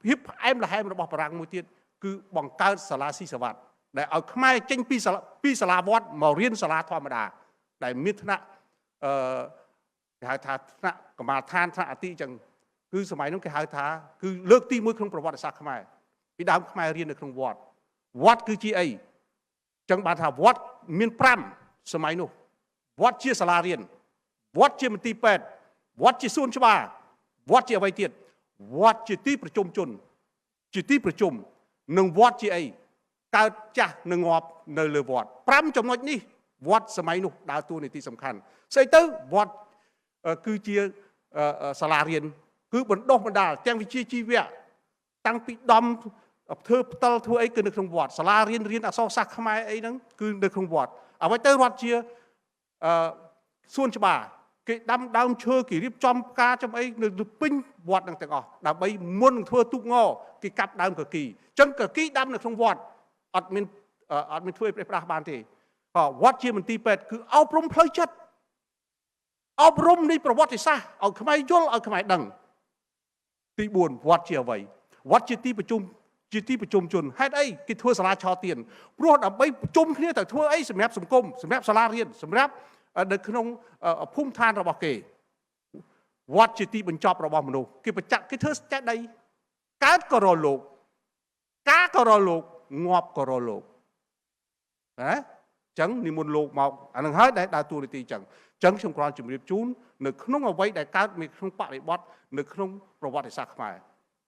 ភាពផ្អែមល្ហែមរបស់បារាំងមួយទៀតគឺបង្កើតសាលាស៊ីសវត្តដែលឲ្យខ្មែរចេញពីសាលាវត្តមករៀនសាលាធម្មតាដែលមានថ្នាក់គេហៅថាថ្នាក់កម្មាឋានថ្នាក់អតិចឹងគឺសម័យនោះគេហៅថាគឺលើកទី1ក្នុងប្រវត្តិសាស្ត្រខ្មែរពីដើមខ្មែររៀននៅក្នុងវត្តគឺជាអីចឹងបានថាវត្តមាន5សម័យនោះវត្តជាសាលារៀនវត្តជាមន្ទីរពេទ្យវត្តជាសួនច្បារវត្តជាអ្វីទៀតវត្តជាទីប្រជុំជនជាទីប្រជុំនិងវត្តជាអីកើតចាស់នឹងងាប់នៅលើវត្ត5ចំណុចនេះវត្តសម័យនោះដើរតួនាទីសំខាន់ស្អីទៅវត្តគឺជាសាលារៀនគឺបណ្ដុះបណ្ដាលទាំងវិជ្ជាជីវៈតាំងពីដំធ្វើផ្ទាល់ធ្វើអីគឺនៅក្នុងវត្តសាលារៀនអក្សរសាស្ត្រខ្មែរអីហ្នឹងគឺនៅក្នុងវត្តអ្វីទៅវត្តជាសួនច្បារគេដាំដើមឈើគេរៀបចំផ្កាចំអីនៅពេញវត្តហ្នឹងទាំងអស់ដើម្បីមុននឹងធ្វើទូកងគេកាប់ដើមកគីអញ្ចឹងកគីដាំនៅក្នុងវត្តអត់មានធ្វើឲ្យប្រេះផ្ដាស់បានទេក៏វត្តជាមន្ទីរពេទ្យគឺអប់រំផ្លូវចិត្តអប់រំនៃប្រវត្តិសាស្ត្រឲ្យខ្មែរយល់ឲ្យខ្មែរដឹងទី4វត្តជាអ្វីវត្តជាទីប្រជុំជនហេតុអីគេធ្វើសាលាឆទានព្រោះដើម្បីប្រជុំគ្នាទៅធ្វើអីសម្រាប់សង្គមសម្រាប់សាលារៀនសម្រាប់នៅក្នុងភូមិឋានរបស់គេវត្តជាទីបញ្ចប់របស់មនុស្សគេប្រចាក់គេធ្វើចេតិយកើតក៏រលោកការក៏រលោកងាប់ក៏រលោកណាអញ្ចឹងនិមន្តលោកមកអានឹងហើយដែលដើរតួនាទីអញ្ចឹងខ្ញុំគ្រាន់ជម្រាបជូននៅក្នុងអ្វីដែលកើតមានក្នុងបរិបទនៅក្នុងប្រវត្តិសាស្ត្រខ្មែរ